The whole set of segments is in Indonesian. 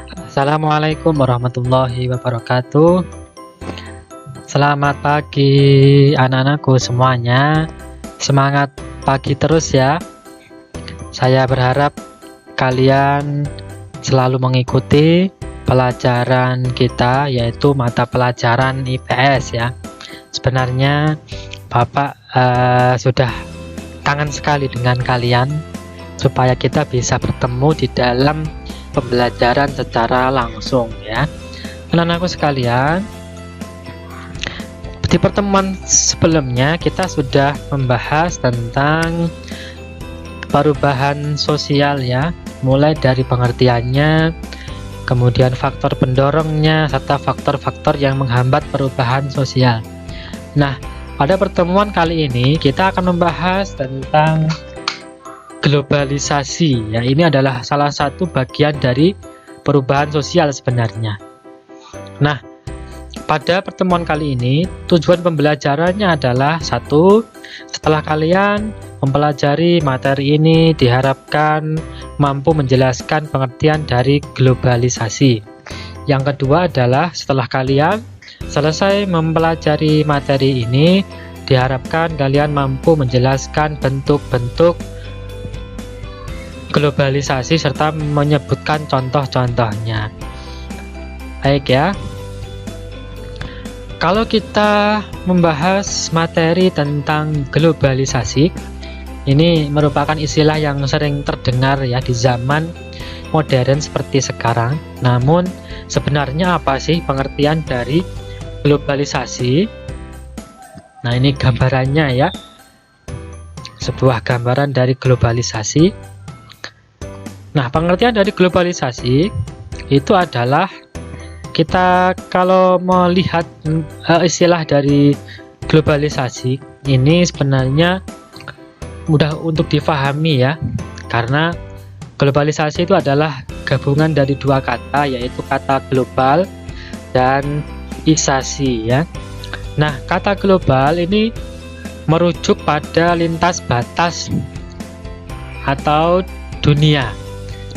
Assalamualaikum warahmatullahi wabarakatuh. Selamat pagi anak-anakku semuanya. Semangat pagi terus ya. Saya berharap kalian selalu mengikuti pelajaran kita, yaitu mata pelajaran IPS ya. Sebenarnya Bapak sudah kangen sekali dengan kalian, supaya kita bisa bertemu di dalam pembelajaran secara langsung ya. Anak-anakku sekalian, di pertemuan sebelumnya kita sudah membahas tentang perubahan sosial ya, mulai dari pengertiannya, kemudian faktor pendorongnya, serta faktor-faktor yang menghambat perubahan sosial. Nah, pada pertemuan kali ini kita akan membahas tentang globalisasi ya. Ini adalah salah satu bagian dari perubahan sosial sebenarnya. Nah, pada pertemuan kali ini tujuan pembelajarannya adalah satu, setelah kalian mempelajari materi ini diharapkan mampu menjelaskan pengertian dari globalisasi. Yang kedua adalah setelah kalian selesai mempelajari materi ini diharapkan kalian mampu menjelaskan bentuk-bentuk globalisasi serta menyebutkan contoh-contohnya. Baik ya. Kalau kita membahas materi tentang globalisasi, ini merupakan istilah yang sering terdengar ya di zaman modern seperti sekarang. Namun sebenarnya apa sih pengertian dari globalisasi? Nah, ini gambarannya ya. Sebuah gambaran dari globalisasi. Nah, pengertian dari globalisasi itu adalah, kita kalau melihat istilah dari globalisasi ini sebenarnya mudah untuk difahami ya, karena globalisasi itu adalah gabungan dari dua kata, yaitu kata global dan isasi ya. Nah, kata global ini merujuk pada lintas batas atau dunia,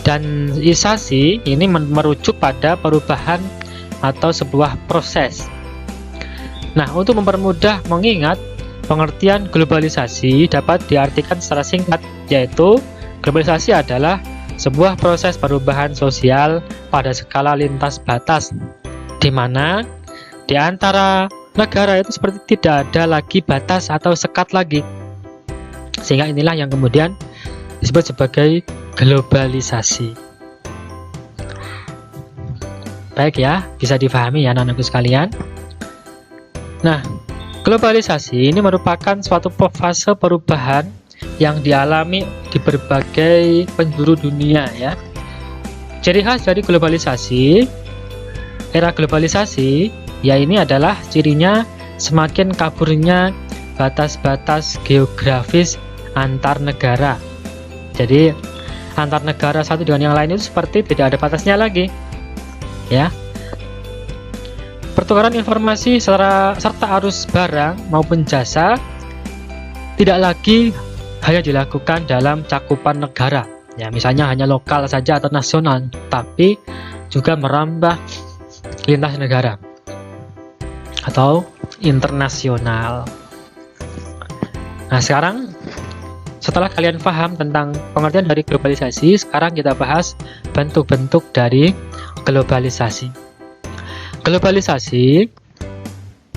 dan isasi ini merujuk pada perubahan atau sebuah proses. Nah, untuk mempermudah mengingat, pengertian globalisasi dapat diartikan secara singkat, yaitu globalisasi adalah sebuah proses perubahan sosial pada skala lintas batas, di mana di antara negara itu seperti tidak ada lagi batas atau sekat lagi, sehingga inilah yang kemudian disebut sebagai globalisasi. Baik ya, bisa difahami ya anak-anakku sekalian. Nah, globalisasi ini merupakan suatu fase perubahan yang dialami di berbagai penjuru dunia ya. Ciri khas dari globalisasi, era globalisasi, ya ini adalah cirinya semakin kaburnya batas-batas geografis antar negara. Jadi antar negara satu dengan yang lain itu seperti tidak ada batasnya lagi ya. Pertukaran informasi serta arus barang maupun jasa tidak lagi hanya dilakukan dalam cakupan negara ya, misalnya hanya lokal saja atau nasional, tapi juga merambah lintas negara atau internasional. Nah, sekarang setelah kalian paham tentang pengertian dari globalisasi, sekarang kita bahas bentuk-bentuk dari globalisasi. Globalisasi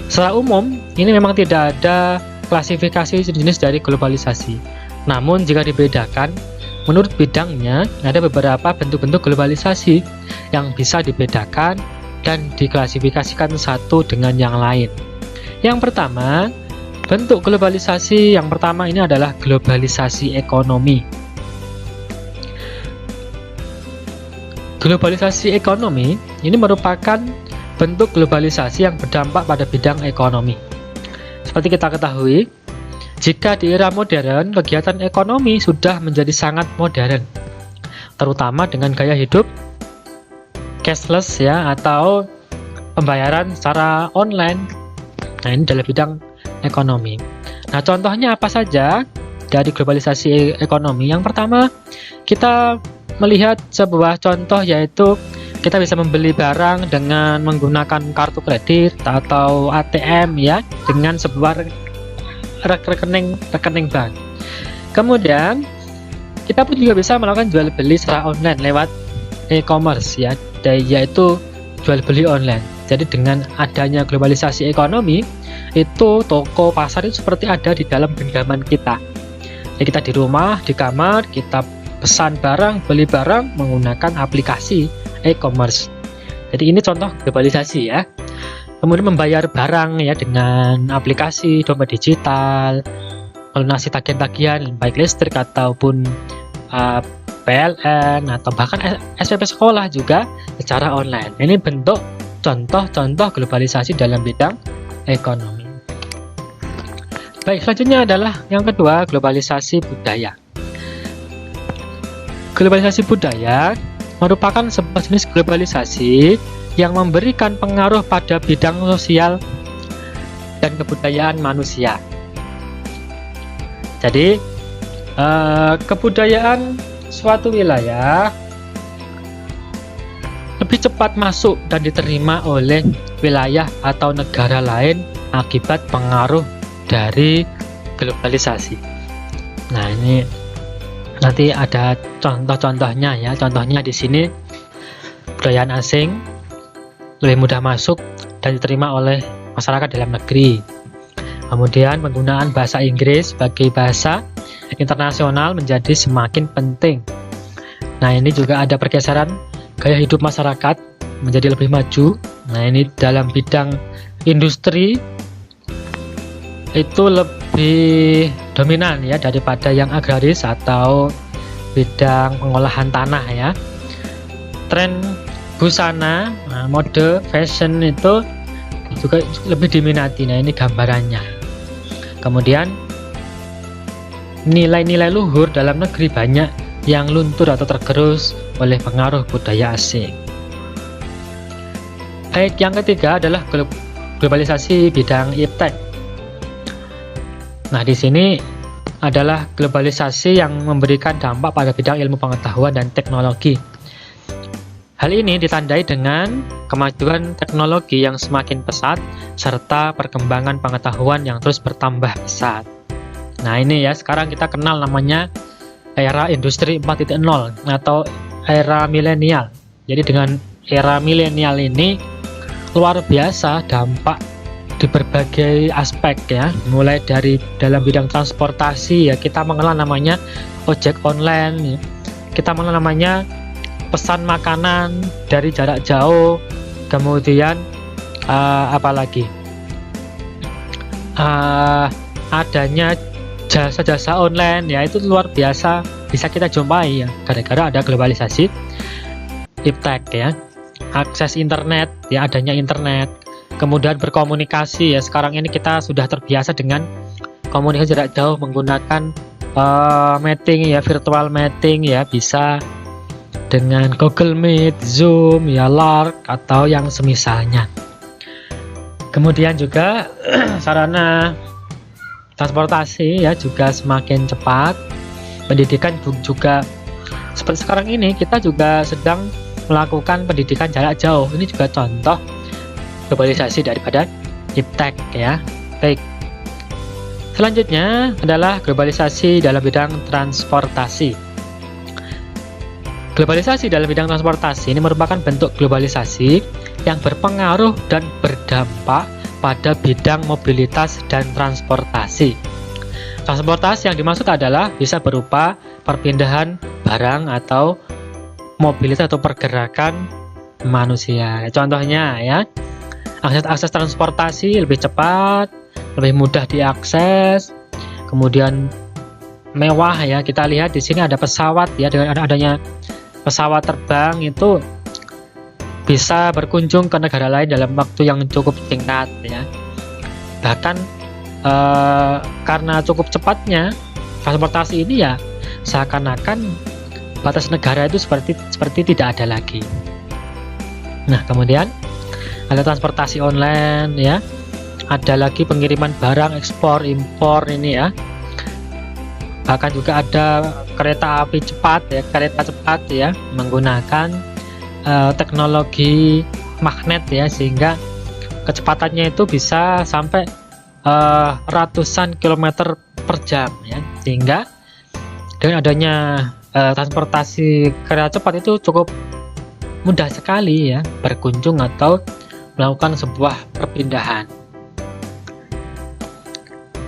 secara umum ini memang tidak ada klasifikasi jenis dari globalisasi. Namun jika dibedakan menurut bidangnya, ada beberapa bentuk-bentuk globalisasi yang bisa dibedakan dan diklasifikasikan satu dengan yang lain. Yang pertama, bentuk globalisasi yang pertama ini adalah globalisasi ekonomi. Globalisasi ekonomi ini merupakan bentuk globalisasi yang berdampak pada bidang ekonomi. Seperti kita ketahui, jika di era modern, kegiatan ekonomi sudah menjadi sangat modern, terutama dengan gaya hidup cashless ya, atau pembayaran secara online. Nah, ini dalam bidang ekonomi. Nah, contohnya apa saja dari globalisasi ekonomi? Yang pertama, kita melihat sebuah contoh, yaitu kita bisa membeli barang dengan menggunakan kartu kredit atau ATM ya, dengan sebuah rekening bank. Kemudian kita pun juga bisa melakukan jual beli secara online lewat e-commerce ya, yaitu jual beli online. Jadi dengan adanya globalisasi ekonomi, itu toko pasar itu seperti ada di dalam genggaman kita. Jadi kita di rumah, di kamar, kita pesan barang, beli barang menggunakan aplikasi e-commerce. Jadi ini contoh globalisasi ya. Kemudian membayar barang ya dengan aplikasi dompet digital, melunasi tagihan-tagihan baik listrik ataupun PLN atau bahkan SPP sekolah juga secara online. Ini bentuk contoh-contoh globalisasi dalam bidang ekonomi. Baik, selanjutnya adalah yang kedua, globalisasi budaya. Globalisasi budaya merupakan sebuah jenis globalisasi yang memberikan pengaruh pada bidang sosial dan kebudayaan manusia. Jadi, kebudayaan suatu wilayah lebih cepat masuk dan diterima oleh wilayah atau negara lain akibat pengaruh dari globalisasi. Nah, ini nanti ada contoh-contohnya ya. Contohnya di sini budaya asing lebih mudah masuk dan diterima oleh masyarakat dalam negeri. Kemudian penggunaan bahasa Inggris sebagai bahasa internasional menjadi semakin penting. Nah, ini juga ada pergeseran gaya hidup masyarakat menjadi lebih maju. Nah, ini dalam bidang industri itu lebih dominan ya daripada yang agraris atau bidang pengolahan tanah ya. Tren busana, mode, fashion itu juga lebih diminati. Nah, ini gambarannya. Kemudian nilai-nilai luhur dalam negeri banyak yang luntur atau tergerus oleh pengaruh budaya asing. Baik, yang ketiga adalah globalisasi bidang iptek. Nah, di sini adalah globalisasi yang memberikan dampak pada bidang ilmu pengetahuan dan teknologi. Hal ini ditandai dengan kemajuan teknologi yang semakin pesat serta perkembangan pengetahuan yang terus bertambah pesat. Nah, ini ya, sekarang kita kenal namanya era industri 4.0 atau era milenial. Jadi dengan era milenial ini luar biasa dampak di berbagai aspek ya, mulai dari dalam bidang transportasi ya, kita mengenal namanya ojek online ya. Kita mengenal namanya pesan makanan dari jarak jauh. Kemudian apalagi adanya jasa-jasa online ya, itu luar biasa bisa kita jumpai ya, gara-gara ada globalisasi iptek ya. Akses internet ya, adanya internet. Kemudian berkomunikasi ya, sekarang ini kita sudah terbiasa dengan komunikasi jarak jauh menggunakan meeting ya, virtual meeting ya, bisa dengan Google Meet, Zoom ya, Lark atau yang semisalnya. Kemudian juga sarana transportasi ya juga semakin cepat. Pendidikan juga seperti sekarang ini kita juga sedang melakukan pendidikan jarak jauh. Ini juga contoh globalisasi daripada iptek ya. Baik, selanjutnya adalah globalisasi dalam bidang transportasi. Globalisasi dalam bidang transportasi ini merupakan bentuk globalisasi yang berpengaruh dan berdampak pada bidang mobilitas dan transportasi. Transportasi yang dimaksud adalah bisa berupa perpindahan barang atau mobilitas atau pergerakan manusia. Contohnya ya, akses transportasi lebih cepat, lebih mudah diakses, kemudian mewah ya. Kita lihat di sini ada pesawat ya, dengan adanya pesawat terbang itu bisa berkunjung ke negara lain dalam waktu yang cukup singkat ya. Bahkan karena cukup cepatnya transportasi ini ya, seakan-akan batas negara itu seperti tidak ada lagi. Nah, kemudian ada transportasi online ya, ada lagi pengiriman barang ekspor impor ini ya, bahkan juga ada kereta api cepat ya, kereta cepat ya, menggunakan teknologi magnet ya, sehingga kecepatannya itu bisa sampai ratusan kilometer per jam ya, sehingga dengan adanya transportasi kereta cepat itu cukup mudah sekali ya berkunjung atau melakukan sebuah perpindahan.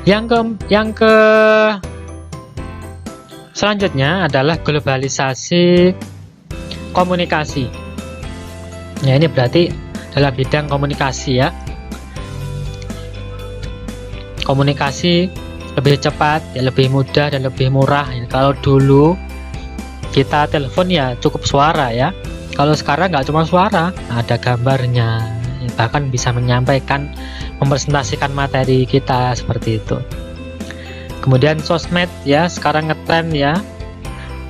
Yang ke selanjutnya adalah globalisasi komunikasi. Ya, ini berarti dalam bidang komunikasi ya. Komunikasi lebih cepat, ya, lebih mudah dan lebih murah ya. Kalau dulu kita telepon ya cukup suara ya. Kalau sekarang nggak cuma suara, ada gambarnya, bahkan bisa menyampaikan, mempresentasikan materi kita seperti itu. Kemudian sosmed ya, sekarang ngetren ya.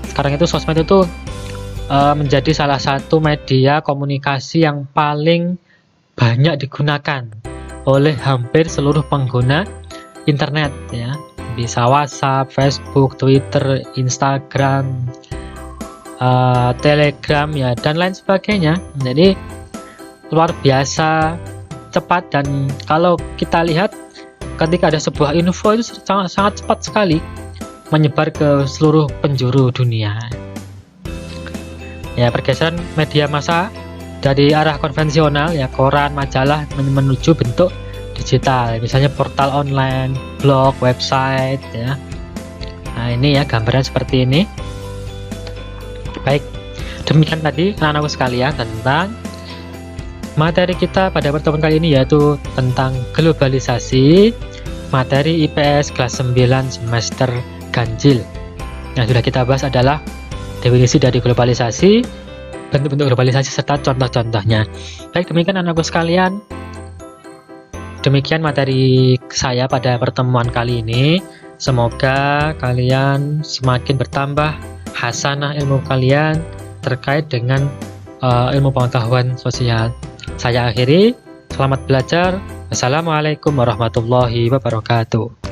Sekarang itu sosmed itu menjadi salah satu media komunikasi yang paling banyak digunakan oleh hampir seluruh pengguna internet ya. Bisa WhatsApp, Facebook, Twitter, Instagram, Telegram ya, dan lain sebagainya. Jadi luar biasa cepat, dan kalau kita lihat ketika ada sebuah info itu sangat cepat sekali menyebar ke seluruh penjuru dunia. Ya, pergeseran media massa dari arah konvensional ya, koran, majalah, menuju bentuk digital, misalnya portal online, blog, website ya. Nah, ini ya gambarnya seperti ini. Baik, demikian tadi anak-anakku sekalian tentang materi kita pada pertemuan kali ini, yaitu tentang globalisasi, materi IPS kelas 9 semester ganjil. Yang sudah kita bahas adalah definisi dari globalisasi, bentuk-bentuk globalisasi, serta contoh-contohnya. Baik, demikian anak-anakku sekalian. Demikian materi saya pada pertemuan kali ini. Semoga kalian semakin bertambah hasanah ilmu kalian terkait dengan ilmu pengetahuan sosial. Saya akhiri, selamat belajar. Wassalamualaikum warahmatullahi wabarakatuh.